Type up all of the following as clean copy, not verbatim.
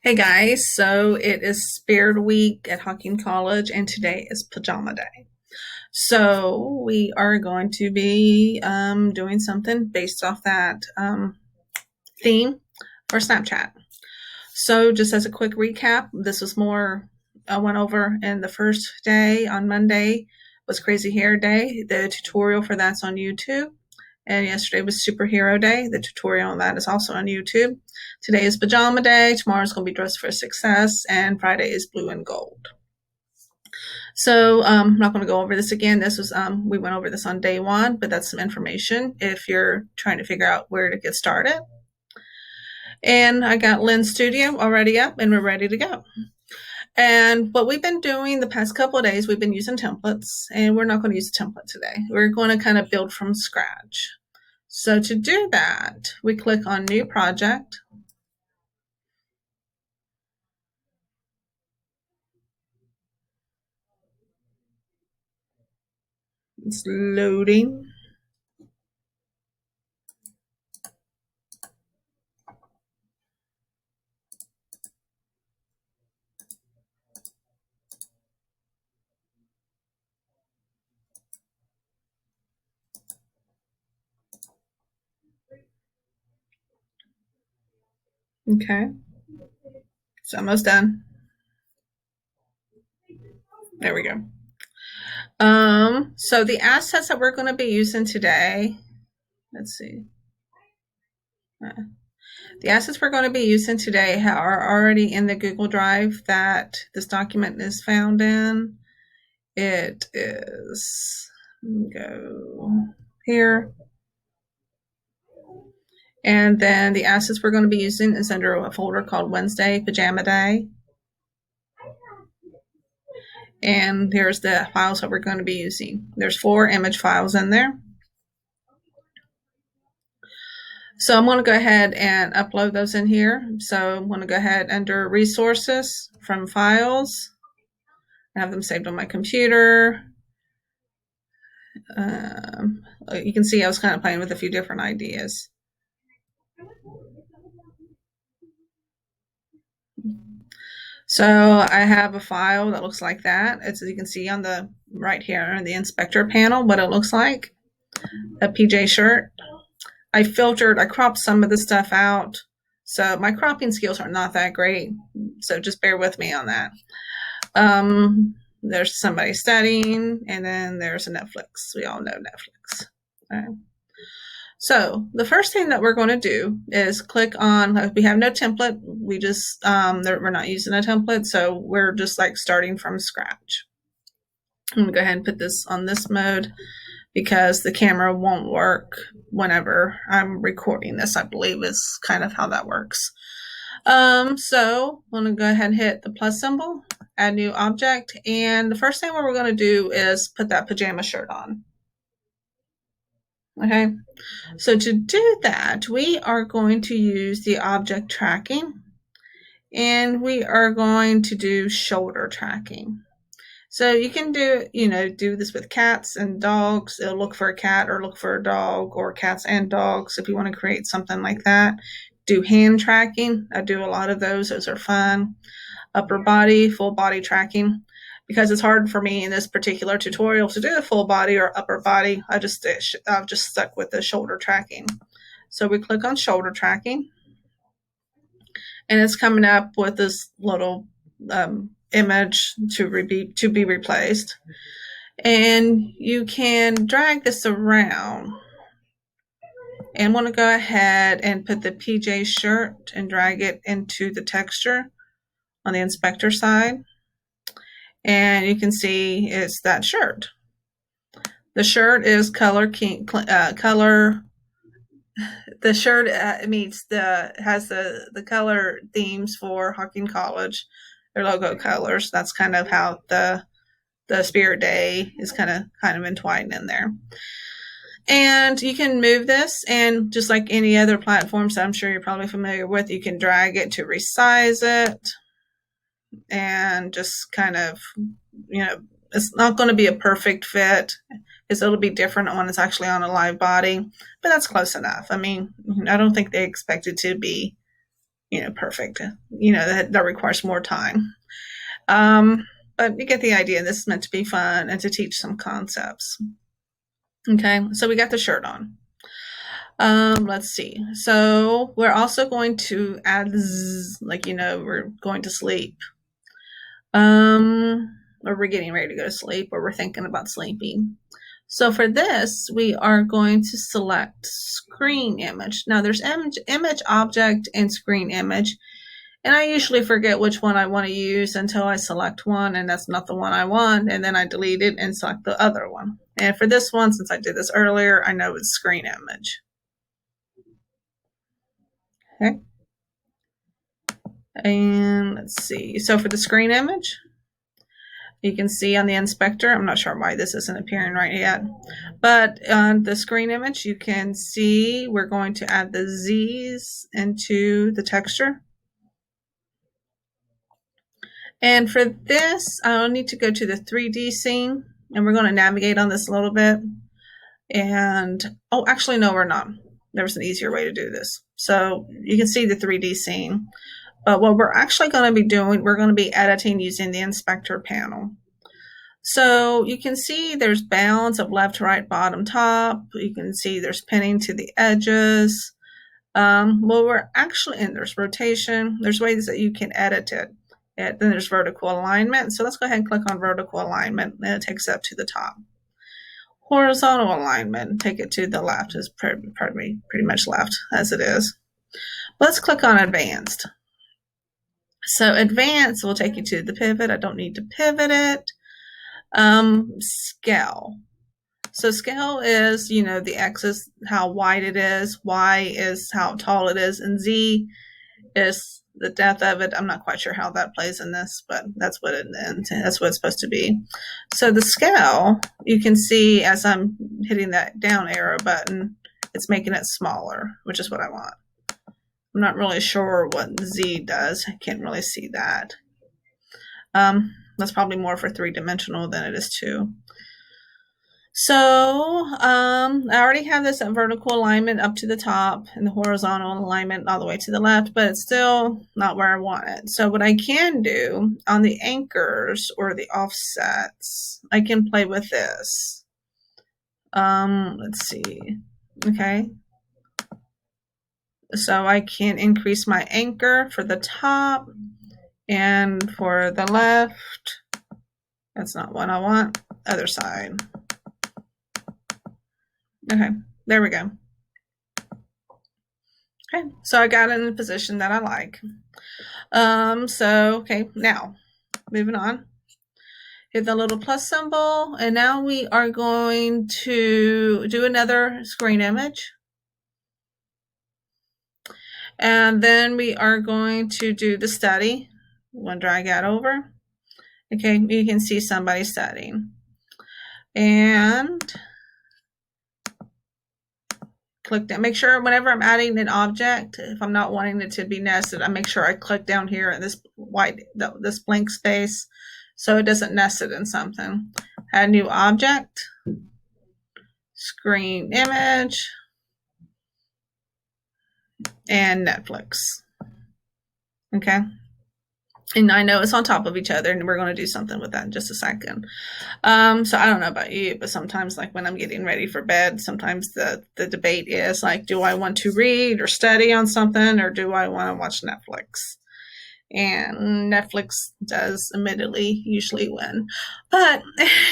Hey guys, so it is Spirit Week at Hocking College, and today is Pajama Day. So we are going to be doing something based off that theme for Snapchat. So just as a quick recap, this was more I went over in the first day on Monday was Crazy Hair Day. The tutorial for that's on YouTube. And yesterday was Superhero Day. The tutorial on that is also on YouTube. Today is Pajama Day. Tomorrow's going to be Dress for Success. And Friday is Blue and Gold. So I'm not going to go over this again. This was we went over this on day one, but that's some information if you're trying to figure out where to get started. And I got Lynn's studio already up, and we're ready to go. And what we've been doing the past couple of days, we've been using templates, and we're not going to use a template today. We're going to kind of build from scratch. So to do that, we click on New Project. It's loading. Okay. It's almost done. There we go. So the assets that we're going to be using today, let's see. The assets we're going to be using today are already in the Google Drive that this document is found in. It is, go here. And then the assets we're going to be using is under a folder called Wednesday Pajama Day. And here's the files that we're going to be using. There's 4 image files in there. So I'm going to go ahead and upload those in here. So I'm going to go ahead under resources from files. I have them saved on my computer. You can see I was kind of playing with a few different ideas. So I have a file that looks like that. As you can see on the right here in the inspector panel, what it looks like. A PJ shirt. I cropped some of the stuff out. So my cropping skills are not that great. So just bear with me on that. There's somebody studying, and then there's a Netflix. We all know Netflix. Okay. So the first thing that we're going to do is click on, we have no template. We just, we're not using a template. So we're just like starting from scratch. I'm going to go ahead and put this on this mode because the camera won't work whenever I'm recording this, I believe is kind of how that works. So I'm going to go ahead and hit the plus symbol, add new object. And the first thing we're going to do is put that pajama shirt on. Okay, so to do that, we are going to use the object tracking, and we are going to do shoulder tracking. So you can do this with cats and dogs. It'll look for a cat or look for a dog, or cats and dogs if you want to create something like that. Do hand tracking. I do a lot of those. Those are fun. Upper body, full body tracking. Because it's hard for me in this particular tutorial to do the full body or upper body, I've just stuck with the shoulder tracking. So we click on shoulder tracking, and it's coming up with this little image to be replaced. And you can drag this around. And want to go ahead and put the PJ shirt and drag it into the texture on the inspector side. And you can see it's that shirt. The shirt is color. The shirt has the color themes for Hocking College, their logo colors. That's kind of how the Spirit Day is kind of entwined in there. And you can move this, and just like any other platforms that I'm sure you're probably familiar with, you can drag it to resize it. And just kind of, it's not going to be a perfect fit because it'll be different when it's actually on a live body, but that's close enough. I mean, I don't think they expect it to be perfect. That requires more time. But you get the idea. This is meant to be fun and to teach some concepts. Okay, so we got the shirt on. Let's see. So we're also going to add zzz, like we're going to sleep. Or we're getting ready to go to sleep, or we're thinking about sleeping. So for this, we are going to select screen image. Now there's image object and screen image. And I usually forget which one I want to use until I select one, and that's not the one I want, and then I delete it and select the other one. And for this one, since I did this earlier, I know it's screen image. Okay. And let's see. So for the screen image, you can see on the inspector, I'm not sure why this isn't appearing right yet, but on the screen image, you can see we're going to add the Z's into the texture. And for this, I'll need to go to the 3D scene, and we're going to navigate on this a little bit. And, oh, actually, no, we're not. There was an easier way to do this. So you can see the 3D scene. But what we're actually going to be doing, we're going to be editing using the inspector panel. So you can see there's bounds of left, right, bottom, top. You can see there's pinning to the edges. Well, we're actually in, there's rotation. There's ways that you can edit it. Then there's vertical alignment. So let's go ahead and click on vertical alignment, and it takes it up to the top. Horizontal alignment, take it to the left, is pretty much left as it is. Let's click on advanced. So advanced will take you to the pivot. I don't need to pivot it. Scale. So scale is, the X is how wide it is, Y is how tall it is, and Z is the depth of it. I'm not quite sure how that plays in this, but that's what it's supposed to be. So the scale, you can see as I'm hitting that down arrow button, it's making it smaller, which is what I want. I'm not really sure what Z does. I can't really see that. That's probably more for 3-dimensional than it is 2. So I already have this at vertical alignment up to the top and the horizontal alignment all the way to the left, but it's still not where I want it. So what I can do on the anchors or the offsets, I can play with this. Let's see. Okay. So I can increase my anchor for the top and for the left. That's not what I want. Other side. Okay, there we go. Okay, so I got it in a position that I like. Okay, now moving on. Hit the little plus symbol, and now we are going to do another screen image. And then we are going to do the study. I'm going to drag that over. Okay, you can see somebody studying. And click down. Make sure whenever I'm adding an object, if I'm not wanting it to be nested, I make sure I click down here at this this blank space so it doesn't nest it in something. Add new object, screen image, and Netflix. Okay. And I know it's on top of each other, and we're going to do something with that in just a second. So I don't know about you, but sometimes, like when I'm getting ready for bed, sometimes the debate is like, do I want to read or study on something, or do I want to watch Netflix? And Netflix does admittedly usually win. But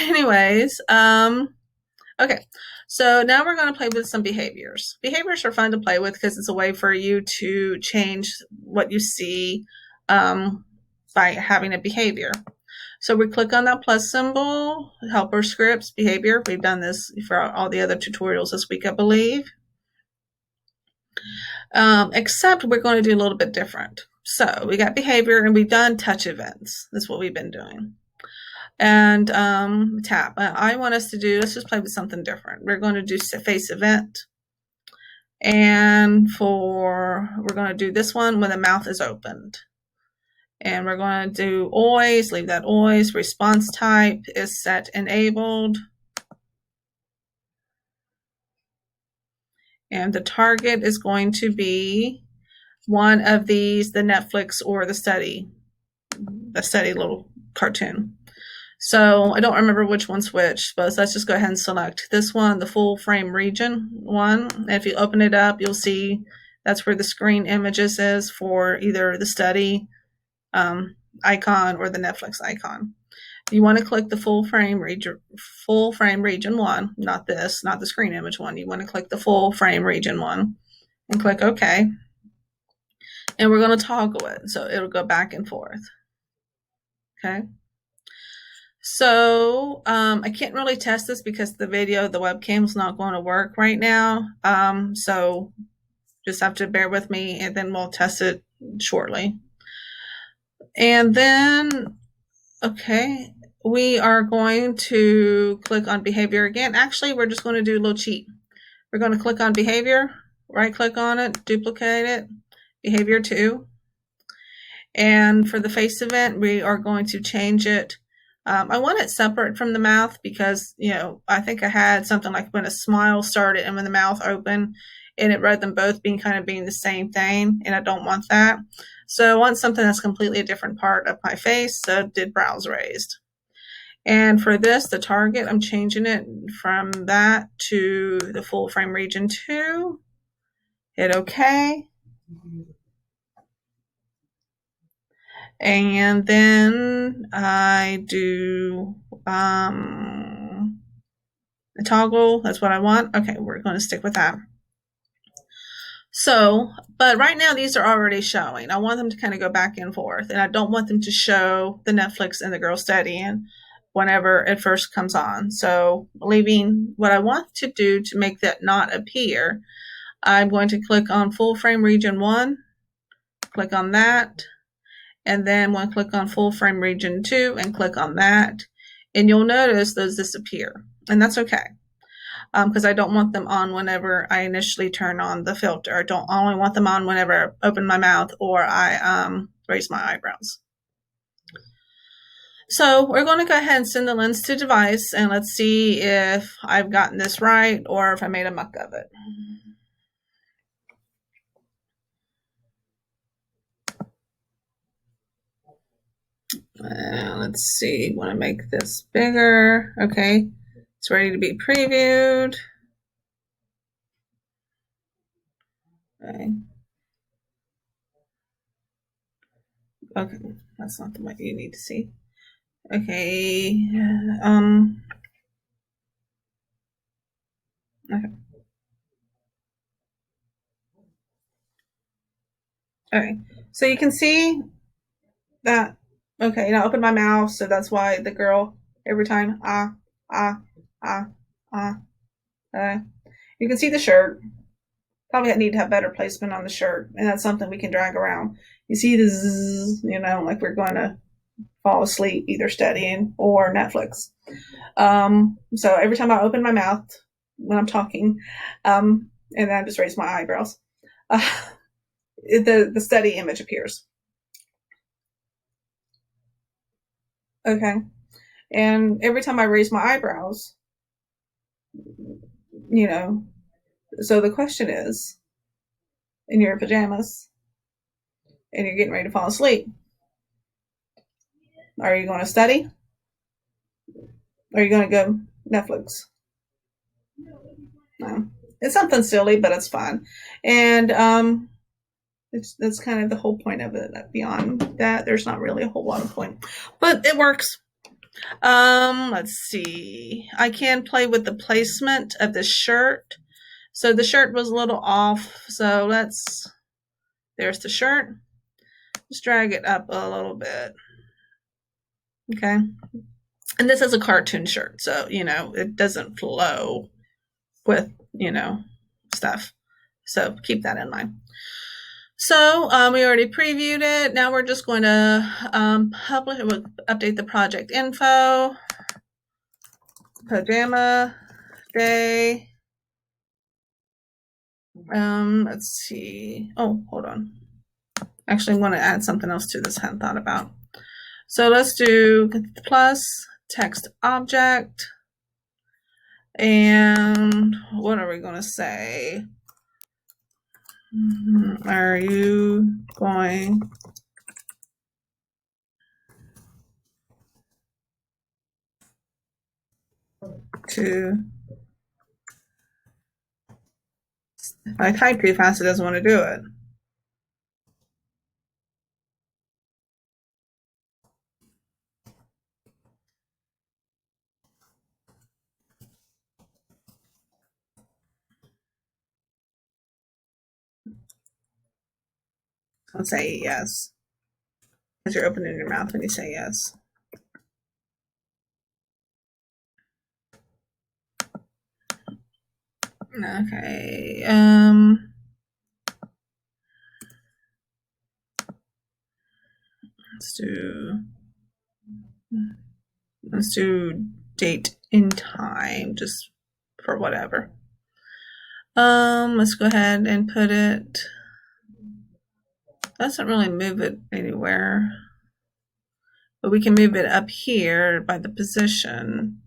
anyways, okay. So now we're going to play with some behaviors. Behaviors are fun to play with because it's a way for you to change what you see by having a behavior. So we click on that plus symbol, helper scripts, behavior. We've done this for all the other tutorials this week, I believe. Except we're going to do a little bit different. So we got behavior and we've done touch events. That's what we've been doing. And tap. I want us to do, let's just play with something different. We're going to do face event. And we're going to do this one when the mouth is opened. And we're going to do always, leave that always. Response type is set enabled. And the target is going to be one of these, the Netflix or the study little cartoon. So I don't remember which one's which, but let's just go ahead and select this one, the full frame region one. And if you open it up, you'll see that's where the screen images is for either the study icon or the Netflix icon. You want to click the full frame region one, not the screen image one. You want to click the full frame region one and click OK. And we're going to toggle it so it'll go back and forth. Okay. So I can't really test this because the webcam is not going to work right now. So just have to bear with me, and then we'll test it shortly. And then, okay, we are going to click on behavior again. Actually, we're just going to do a little cheat. We're going to click on behavior, right click on it, duplicate it, behavior 2. And for the face event, we are going to change it. I want it separate from the mouth because, I think I had something like when a smile started and when the mouth opened, and it read them both being the same thing, and I don't want that. So I want something that's completely a different part of my face, so did brows raised. And for this, the target, I'm changing it from that to the full frame region 2. Hit OK. And then I do a toggle. That's what I want. Okay, we're going to stick with that. So, but right now these are already showing. I want them to kind of go back and forth, and I don't want them to show the Netflix and the girl studying whenever it first comes on. So leaving what I want to do to make that not appear, I'm going to click on full frame region 1, click on that, and then we'll click on full frame region 2 and click on that. And you'll notice those disappear, and that's okay. Because I don't want them on whenever I initially turn on the filter. I don't only want them on whenever I open my mouth or I raise my eyebrows. So we're going to go ahead and send the lens to device, and let's see if I've gotten this right or if I made a muck of it. Let's see, want to make this bigger. Okay, it's ready to be previewed. Okay. Okay, that's not the one you need to see. Okay. Okay. Okay. So you can see that. Okay, now open my mouth, so that's why the girl every time okay. You can see the shirt. Probably need to have better placement on the shirt, and that's something we can drag around. You see the zzz, like we're going to fall asleep either studying or Netflix. So every time I open my mouth when I'm talking, and then I just raise my eyebrows, the study image appears. Okay. And every time I raise my eyebrows, so the question is, in your pajamas and you're getting ready to fall asleep, are you going to study? Or are you going to go Netflix? No. It's something silly, but it's fun. And that's kind of the whole point of it. Beyond that, there's not really a whole lot of point. But it works. Let's see. I can play with the placement of the shirt. So the shirt was a little off. So there's the shirt. Just drag it up a little bit. Okay. And this is a cartoon shirt, so, it doesn't flow with, stuff. So keep that in mind. So we already previewed it. Now we're just going to update the project info. Pajama day. Let's see. Oh, hold on. Actually, I want to add something else to this I hadn't thought about. So let's do plus text object. And what are we going to say? Are you going to, if I type too fast, it doesn't want to do it. I'll say yes. Because you're opening your mouth when you say yes. Okay. Let's do date in time, just for whatever. Let's go ahead and put it. Doesn't really move it anywhere, but we can move it up here by the position.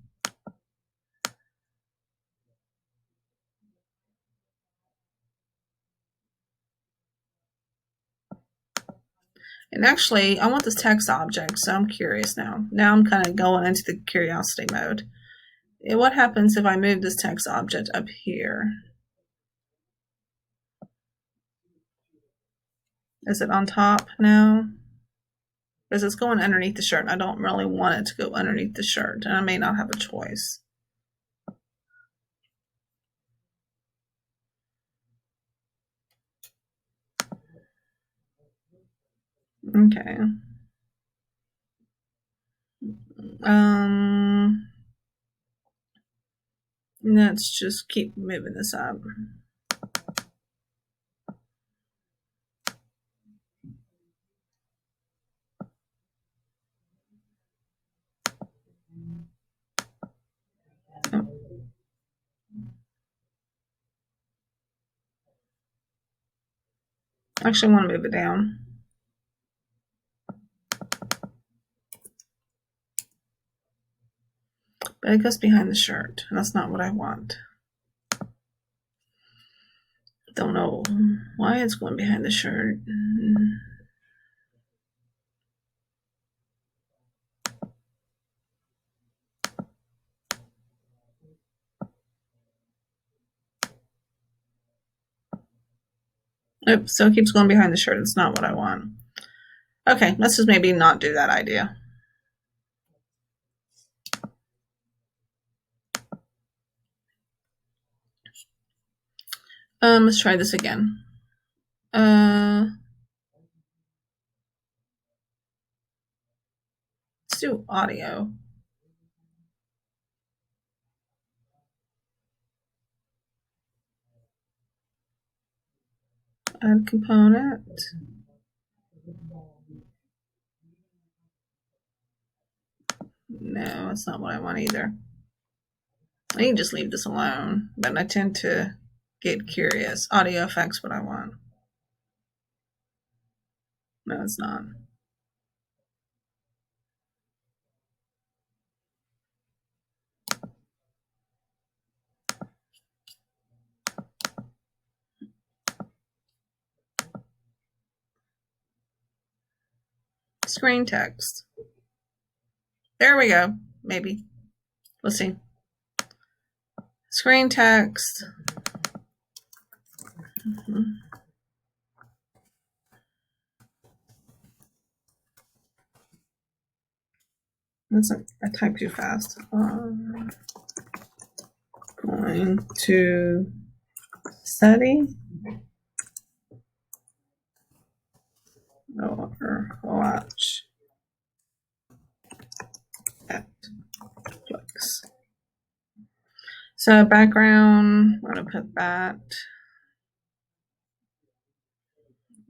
And actually, I want this text object, so I'm curious now. Now I'm kind of going into the curiosity mode. What happens if I move this text object up here? Is it on top now? Because it's going underneath the shirt, and I don't really want it to go underneath the shirt, and I may not have a choice. Okay. Let's just keep moving this up. Oh. Actually, I want to move it down. But it goes behind the shirt. That's not what I want. Don't know why it's going behind the shirt. Oops, so it keeps going behind the shirt. It's not what I want. Okay, let's just maybe not do that idea. Let's try this again. Let's do audio. Add component. No, that's not what I want either. I can just leave this alone, but I tend to get curious. Audio effects, what I want. No, it's not. Screen text. There we go. Maybe. Let's see. Screen text. I typed too fast. Going to study or watch Netflix. So background, I'm going to put that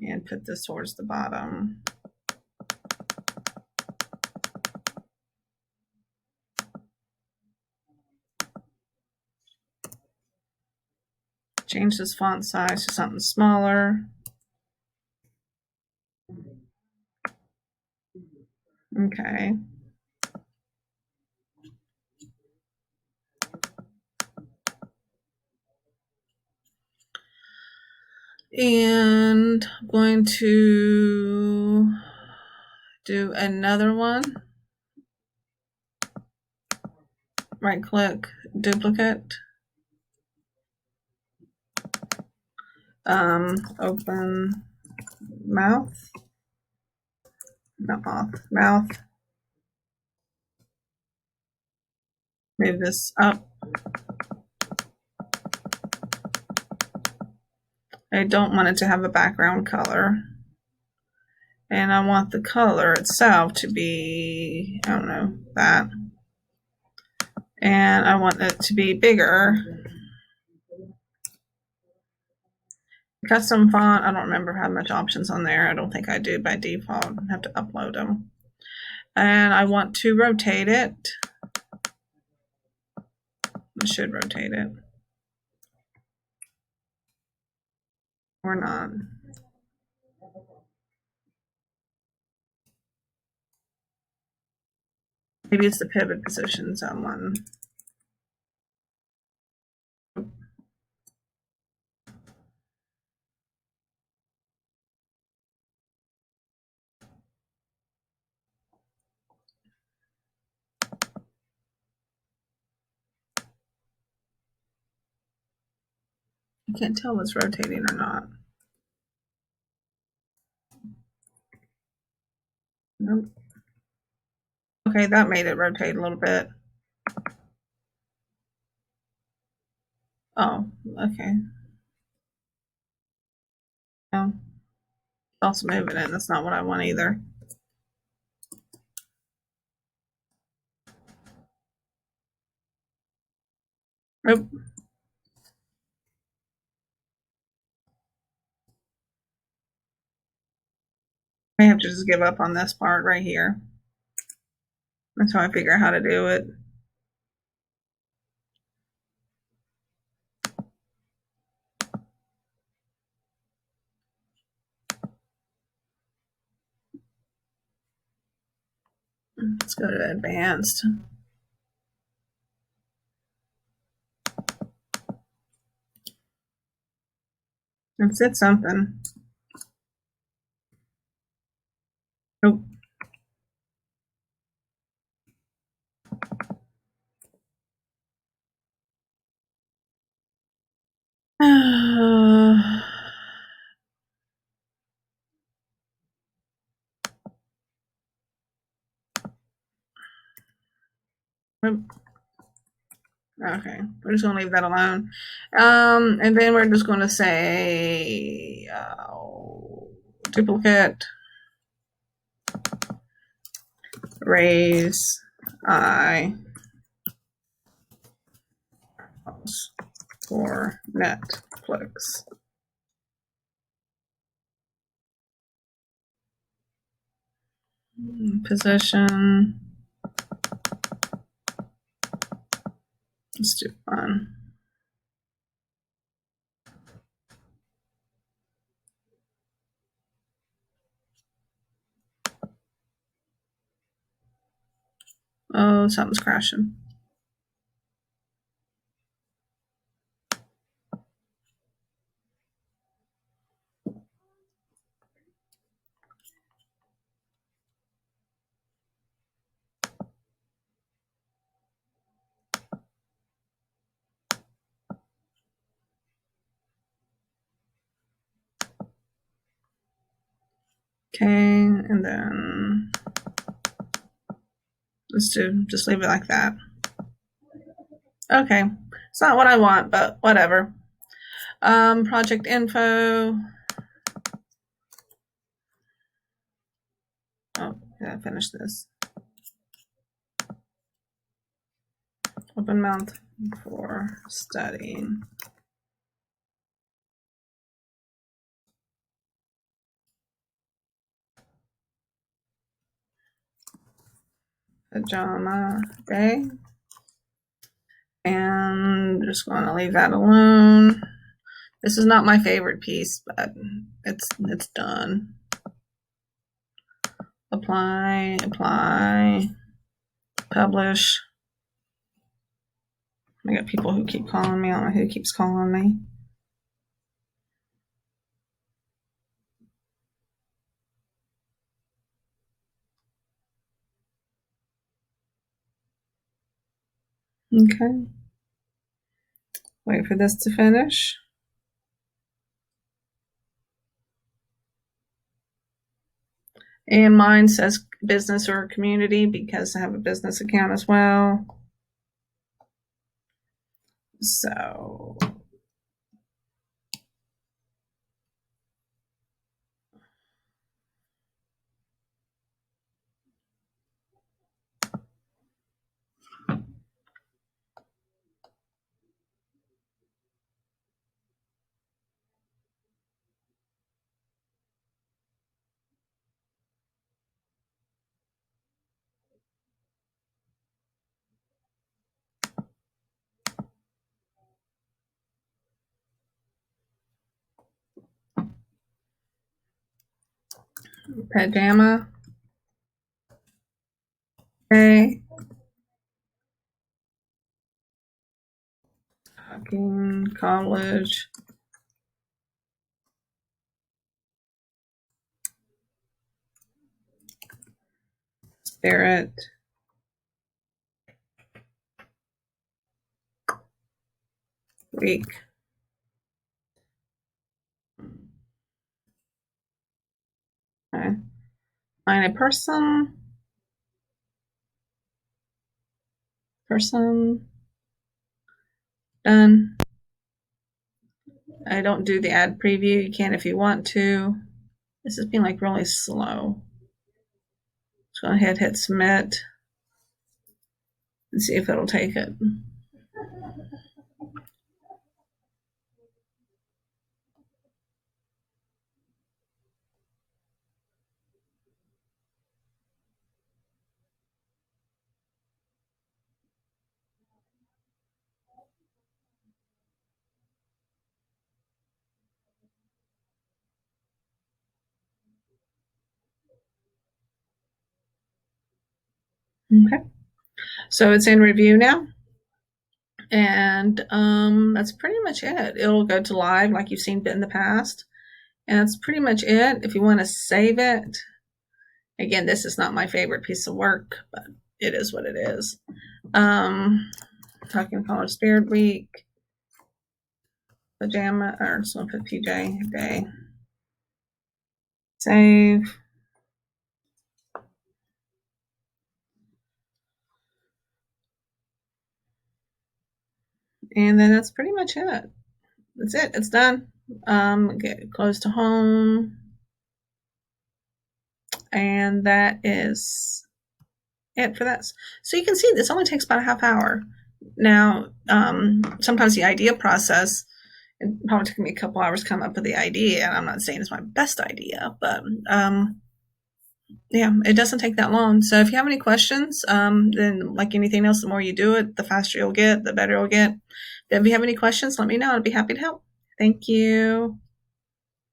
and put this towards the bottom. Change this font size to something smaller. Okay. And I'm going to do another one. Right click, duplicate. Open mouth. Not mouth. Move this up. I don't want it to have a background color. And I want the color itself to be, I don't know, that. And I want it to be bigger. Custom font, I don't remember how much options on there. I don't think I do by default. I have to upload them. And I want to rotate it. I should rotate it. Or not. Maybe it's the pivot positions on one. I can't tell if it's rotating or not. Nope. Okay, that made it rotate a little bit. Oh, okay. No. It's also moving it. That's not what I want either. Nope. I have to just give up on this part right here. That's how I figure out how to do it. Let's go to advanced. It said something. Nope. Okay, we're just gonna leave that alone. And then we're just gonna say duplicate, raise I for Netflix. Position. Let's do one. Oh, something's crashing. Okay, and then let's just leave it like that. Okay, it's not what I want, but whatever. Project info. Oh, yeah, finish this. Open mouth for studying. Pajama day. And just want to leave that alone. This is not my favorite piece, but it's done. Apply, publish. I got people who keep calling me. I don't know who keeps calling me. Okay. Wait for this to finish. And mine says business or community because I have a business account as well. So Pajama. Okay. Hocking, college. Spirit. Week. Okay. Find a person. Person. Done. I don't do the ad preview. You can if you want to. This is being like really slow. Let's go ahead, hit submit, and see if it'll take it. Okay. So it's in review now. And that's pretty much it. It'll go to live like you've seen in the past. And that's pretty much it. If you want to save it, again, this is not my favorite piece of work, but it is what it is. Talking College Spirit Week, Pajama, or so put PJ day. Save. And then that's pretty much it. That's it. It's done. Get close to home. And that is it for this. So you can see this only takes about a half hour. Now, sometimes the idea process, it probably took me a couple hours to come up with the idea, and I'm not saying it's my best idea, but yeah, it doesn't take that long. So if you have any questions, then like anything else, the more you do it, the faster you'll get, the better you'll get. If you have any questions, let me know. I'd be happy to help. Thank you.